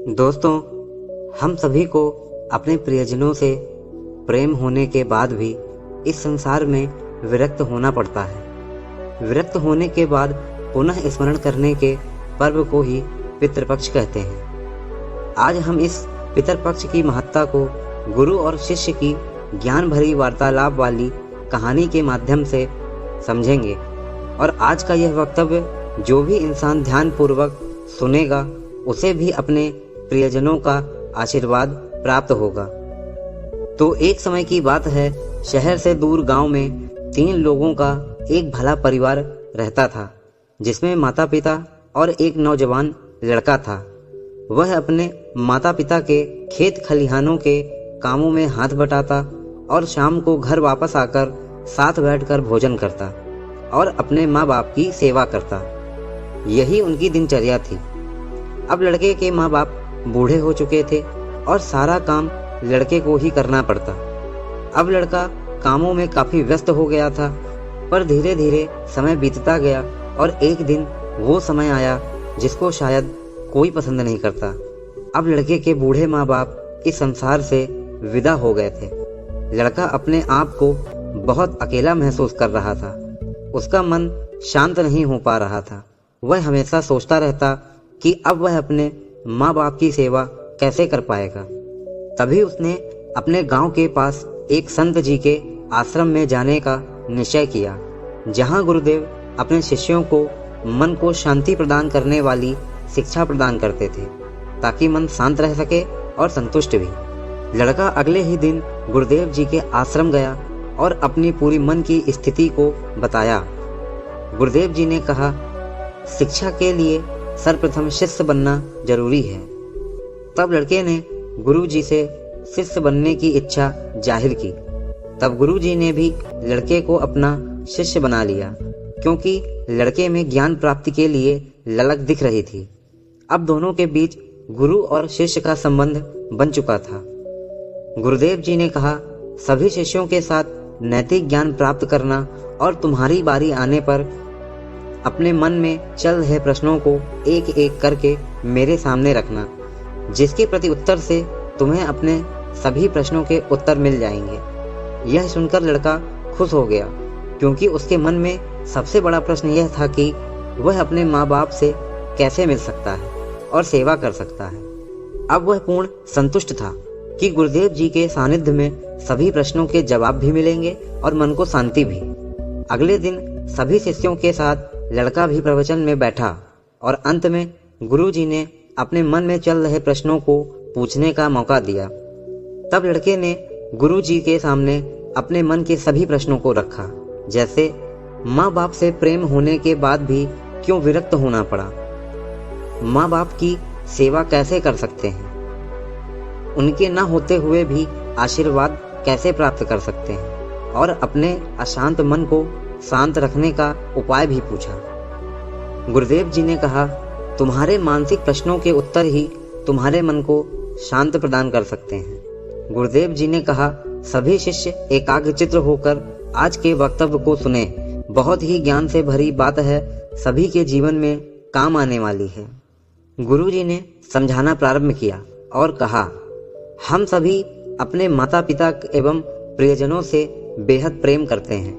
दोस्तों, हम सभी को अपने प्रियजनों से प्रेम होने के बाद भी इस संसार में विरक्त होना पड़ता है। विरक्त होने के बाद पुनः स्मरण करने के पर्व को ही पितृपक्ष कहते हैं। आज हम इस पितृपक्ष की महत्ता को गुरु और शिष्य की ज्ञान भरी वार्तालाप वाली कहानी के माध्यम से समझेंगे और आज का यह वक्तव्य जो भी इंसान ध्यान पूर्वक सुनेगा उसे भी अपने प्रियजनों का आशीर्वाद प्राप्त होगा। तो एक समय की बात है, शहर से दूर गांव में 3 लोगों का एक भला परिवार रहता था, जिसमें माता पिता और एक नौजवान लड़का था। वह अपने माता पिता के खेत खलिहानों के कामों में हाथ बटाता और शाम को घर वापस आकर साथ बैठकर भोजन करता और अपने माँ बाप की सेवा करता। यही उनकी दिनचर्या थी। अब लड़के के माँ बाप बूढ़े हो चुके थे और सारा काम लड़के को ही करना पड़ता। अब लड़का कामों में काफी व्यस्त हो गया था, पर धीरे धीरे समय बीतता गया और एक दिन वो समय आया जिसको शायद कोई पसंद नहीं करता। अब लड़के के बूढ़े माँ बाप इस संसार से विदा हो गए थे। लड़का अपने आप को बहुत अकेला महसूस कर रहा था। उसका मन शांत नहीं हो पा रहा था। वह हमेशा सोचता रहता कि अब वह अपने माँ बाप की सेवा कैसे कर पाएगा। तभी उसने अपने गांव के पास एक संत जी के आश्रम में जाने का निश्चय किया, जहां गुरुदेव अपने शिष्यों को मन को शांति प्रदान करने वाली शिक्षा प्रदान करते थे, ताकि मन शांत रह सके और संतुष्ट भी। लड़का अगले ही दिन गुरुदेव जी के आश्रम गया और अपनी पूरी मन की स्थिति को बताया। गुरुदेव जी ने कहा, शिक्षा के लिए सर्वप्रथम शिष्य बनना जरूरी है। तब लड़के ने गुरु जी से शिष्य बनने की इच्छा जाहिर की। तब गुरु जी ने भी लड़के को अपना शिष्य बना लिया, क्योंकि लड़के में ज्ञान प्राप्ति के लिए ललक दिख रही थी। अब दोनों के बीच गुरु और शिष्य का संबंध बन चुका था। गुरुदेव जी ने कहा, सभी शिष्यों के साथ नैतिक ज्ञान प्राप्त करना और तुम्हारी बारी आने पर अपने मन में चल रहे प्रश्नों को एक एक करके मेरे सामने रखना, जिसके प्रति उत्तर से तुम्हें अपने सभी प्रश्नों के उत्तर मिल जाएंगे। यह सुनकर लड़का खुश हो गया, क्योंकि उसके मन में सबसे बड़ा प्रश्न यह था कि वह अपने माँ बाप से कैसे मिल सकता है और सेवा कर सकता है। अब वह पूर्ण संतुष्ट था कि गुरुदेव जी के सानिध्य में सभी प्रश्नों के जवाब भी मिलेंगे और मन को शांति भी। अगले दिन सभी शिष्यों के साथ लड़का भी प्रवचन में बैठा और अंत में गुरु जी ने अपने मन में चल रहे प्रश्नों को पूछने का मौका दिया। तब लड़के ने गुरु जी के सामने अपने मन के सभी प्रश्नों को रखा, जैसे माँ बाप से प्रेम होने के बाद भी क्यों विरक्त होना पड़ा, माँ बाप की सेवा कैसे कर सकते हैं, उनके न होते हुए भी आशीर्वाद कैसे प्राप्त कर सकते हैं, और अपने अशांत मन को शांत रखने का उपाय भी पूछा। गुरुदेव जी ने कहा, तुम्हारे मानसिक प्रश्नों के उत्तर ही तुम्हारे मन को शांत प्रदान कर सकते हैं। गुरुदेव जी ने कहा, सभी शिष्य एकाग्रचित्त होकर आज के वक्तव्य को सुने। बहुत ही ज्ञान से भरी बात है, सभी के जीवन में काम आने वाली है। गुरु जी ने समझाना प्रारंभ किया और कहा, हम सभी अपने माता पिता एवं प्रियजनों से बेहद प्रेम करते हैं।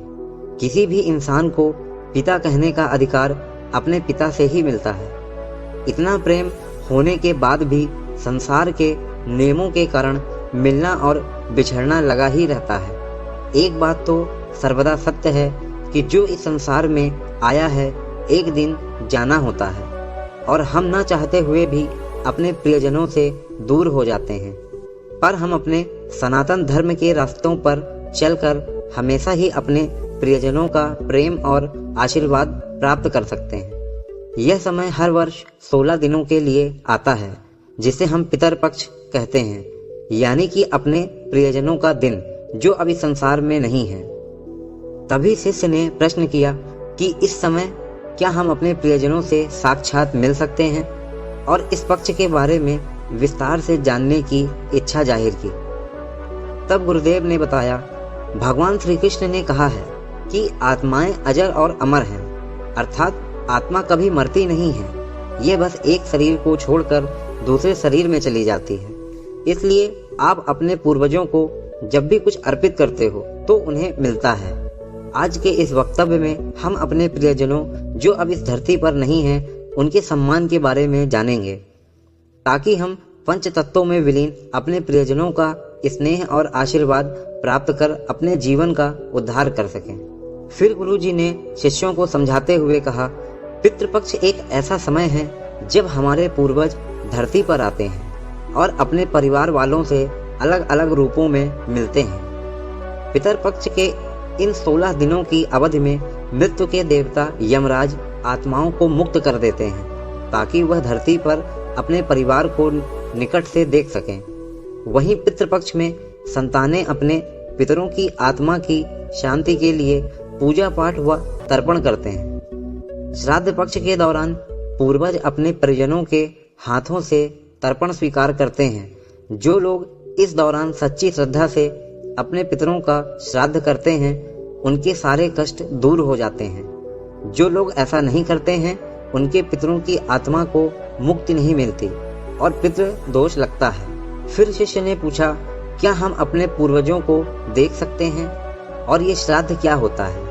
किसी भी इंसान को पिता कहने का अधिकार अपने पिता से ही मिलता है। इतना प्रेम होने के बाद भी संसार के नियमों के कारण मिलना और बिछड़ना लगा ही रहता है। एक बात तो सर्वदा सत्य है कि जो इस संसार में आया है एक दिन जाना होता है, और हम ना चाहते हुए भी अपने प्रियजनों से दूर हो जाते हैं। पर हम अपने सनातन धर्म के रास्तों पर चलकर हमेशा ही अपने प्रियजनों का प्रेम और आशीर्वाद प्राप्त कर सकते हैं। यह समय हर वर्ष 16 दिनों के लिए आता है, जिसे हम पितरपक्ष कहते हैं, यानी कि अपने प्रियजनों का दिन जो अभी संसार में नहीं है। तभी शिष्य ने प्रश्न किया कि इस समय क्या हम अपने प्रियजनों से साक्षात मिल सकते हैं, और इस पक्ष के बारे में विस्तार से जानने की इच्छा जाहिर की। तब गुरुदेव ने बताया, भगवान श्री कृष्ण ने कहा है कि आत्माएं अजर और अमर हैं, अर्थात आत्मा कभी मरती नहीं है। ये बस एक शरीर को छोड़कर दूसरे शरीर में चली जाती है। इसलिए आप अपने पूर्वजों को जब भी कुछ अर्पित करते हो तो उन्हें मिलता है। आज के इस वक्तव्य में हम अपने प्रियजनों जो अब इस धरती पर नहीं हैं उनके सम्मान के बारे में जानेंगे, ताकि हम पंच तत्वों में विलीन अपने प्रियजनों का स्नेह और आशीर्वाद प्राप्त कर अपने जीवन का उद्धार कर सकें। फिर गुरुजी ने शिष्यों को समझाते हुए कहा, पितृपक्ष एक ऐसा समय है जब हमारे पूर्वज धरती पर आते हैं और अपने परिवार वालों से अलग अलग रूपों में मिलते हैं। पितरपक्ष के इन 16 दिनों की अवधि में मृत्यु के देवता यमराज आत्माओं को मुक्त कर देते हैं ताकि वह धरती पर अपने परिवार को निकट से देख सकें। वहीं पितृपक्ष में संतानें अपने पितरों की आत्मा की शांति के लिए पूजा पाठ व तर्पण करते हैं। श्राद्ध पक्ष के दौरान पूर्वज अपने परिजनों के हाथों से तर्पण स्वीकार करते हैं। जो लोग इस दौरान सच्ची श्रद्धा से अपने पितरों का श्राद्ध करते हैं उनके सारे कष्ट दूर हो जाते हैं। जो लोग ऐसा नहीं करते हैं उनके पितरों की आत्मा को मुक्ति नहीं मिलती और पितृ दोष लगता है। फिर शिष्य ने पूछा, क्या हम अपने पूर्वजों को देख सकते हैं और ये श्राद्ध क्या होता है?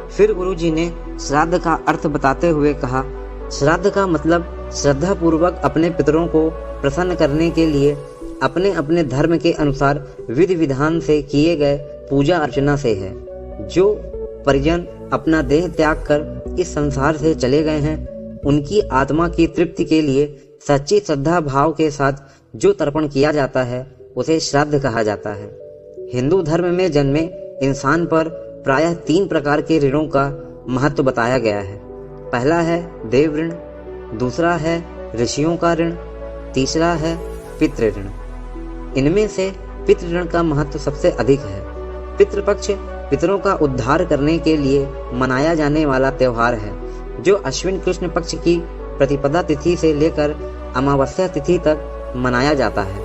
फिर गुरुजी ने श्राद्ध का अर्थ बताते हुए कहा, श्राद्ध का मतलब श्रद्धा पूर्वक अपने पितरों को प्रसन्न करने के लिए अपने अपने धर्म के अनुसार विधि विधान से किए गए पूजा अर्चना से है। जो परिजन अपना देह त्याग कर इस संसार से चले गए हैं उनकी आत्मा की तृप्ति के लिए सच्ची श्रद्धा भाव के साथ जो तर्पण किया जाता है उसे श्राद्ध कहा जाता है। हिंदू धर्म में जन्मे इंसान पर प्रायः 3 प्रकार के ऋणों का महत्व बताया गया है। पहला है देव ऋण, दूसरा है ऋषियों का ऋण, तीसरा है पितृ ऋण। इनमें से पितृ ऋण का महत्व सबसे अधिक है। पितृपक्ष पितरों का उद्धार करने के लिए मनाया जाने वाला त्योहार है जो अश्विन कृष्ण पक्ष की प्रतिपदा तिथि से लेकर अमावस्या तिथि तक मनाया जाता है।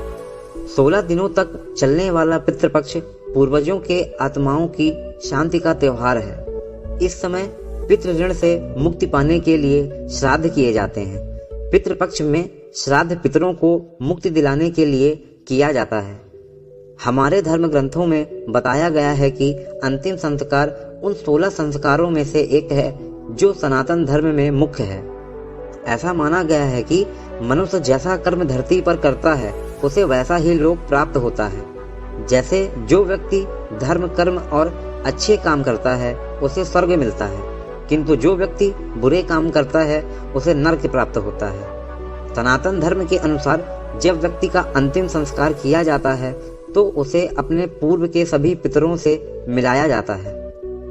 16 दिनों तक चलने वाला पितृपक्ष पूर्वजों के आत्माओं की शांति का त्योहार है। इस समय पितृ ऋण से मुक्ति पाने के लिए श्राद्ध किए जाते हैं। पितृपक्ष में श्राद्ध पितरों को मुक्ति दिलाने के लिए किया जाता है। हमारे धर्म ग्रंथों में बताया गया है कि अंतिम संस्कार उन 16 संस्कारों में से एक है जो सनातन धर्म में मुख्य है। ऐसा माना गया है कि मनुष्य जैसा कर्म धरती पर करता है उसे वैसा ही लोक प्राप्त होता है। जैसे जो व्यक्ति धर्म कर्म और अच्छे काम करता है उसे स्वर्ग मिलता है, किंतु जो व्यक्ति बुरे काम करता है उसे नरक प्राप्त होता है। सनातन धर्म के अनुसार जब व्यक्ति का अंतिम संस्कार किया जाता है तो उसे अपने पूर्व के सभी पितरों से मिलाया जाता है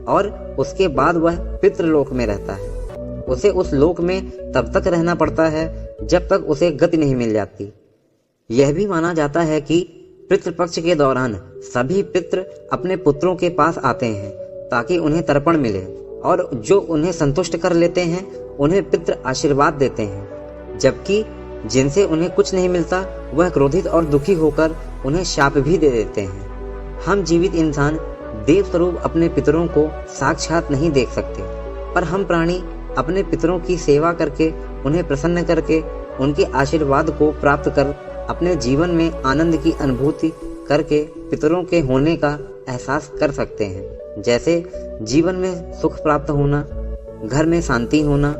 और उसके बाद वह पितृलोक में रहता है। उसे उस लोक में तब तक रहना पड़ता है जब तक उसे गति नहीं मिल जाती। यह भी माना जाता है कि पितृपक्ष के दौरान सभी पितृ अपने पुत्रों के पास आते हैं ताकि उन्हें तर्पण मिले और जो उन्हें संतुष्ट कर लेते हैं उन्हें पितृ आशीर्वाद देते हैं, जबकि जिनसे उन्हें कुछ नहीं मिलता वह क्रोधित और दुखी होकर उन्हें शाप भी दे देते हैं। हम जीवित इंसान देव स्वरूप अपने पितरों को साक्षात नहीं देख सकते, पर हम प्राणी अपने पितरों की सेवा करके उन्हें प्रसन्न करके उनके आशीर्वाद को प्राप्त कर अपने जीवन में आनंद की अनुभूति करके पितरों के होने का एहसास कर सकते हैं। जैसे जीवन में सुख प्राप्त होना, घर में शांति होना,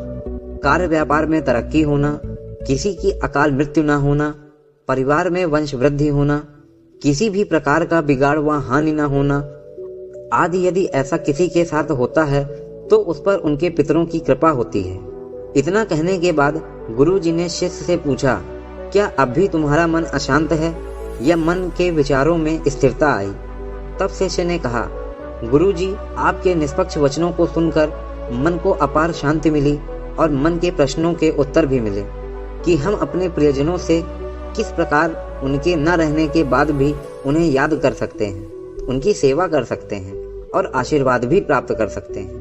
कार्य व्यापार में तरक्की होना, किसी की अकाल मृत्यु न होना, परिवार में वंश वृद्धि होना, किसी भी प्रकार का बिगाड़ व हानि न होना आदि। यदि ऐसा किसी के साथ होता है तो उस पर उनके पितरों की कृपा होती है। इतना कहने के बाद गुरुजी ने शिष्य से पूछा, क्या अब भी तुम्हारा मन अशांत है या मन के विचारों में स्थिरता आई? तब शिष्य ने कहा, गुरुजी, आपके निष्पक्ष वचनों को सुनकर मन को अपार शांति मिली और मन के प्रश्नों के उत्तर भी मिले कि हम अपने प्रियजनों से किस प्रकार उनके न रहने के बाद भी उन्हें याद कर सकते हैं, उनकी सेवा कर सकते हैं और आशीर्वाद भी प्राप्त कर सकते हैं।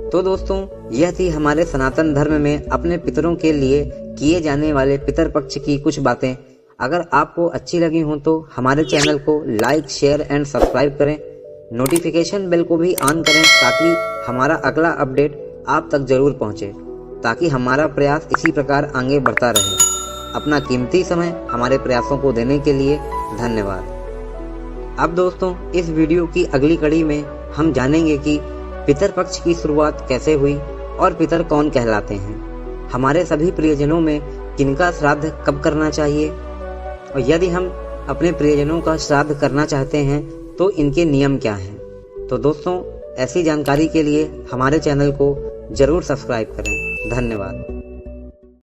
तो दोस्तों, यह थी हमारे सनातन धर्म में अपने पितरों के लिए किए जाने वाले पितर पक्ष की कुछ बातें। अगर आपको अच्छी लगी हो तो हमारे चैनल को लाइक, शेयर एंड सब्सक्राइब करें। नोटिफिकेशन बेल को भी ऑन करें ताकि हमारा अगला अपडेट आप तक जरूर पहुंचे, ताकि हमारा प्रयास इसी प्रकार आगे बढ़ता रहे। अपना कीमती समय हमारे प्रयासों को देने के लिए धन्यवाद। अब दोस्तों, इस वीडियो की अगली कड़ी में हम जानेंगे कि पितर पक्ष की शुरुआत कैसे हुई और पितर कौन कहलाते हैं, हमारे सभी प्रियजनों में किनका श्राद्ध कब करना चाहिए, और यदि हम अपने प्रियजनों का श्राद्ध करना चाहते हैं तो इनके नियम क्या हैं। तो दोस्तों, ऐसी जानकारी के लिए हमारे चैनल को जरूर सब्सक्राइब करें। धन्यवाद।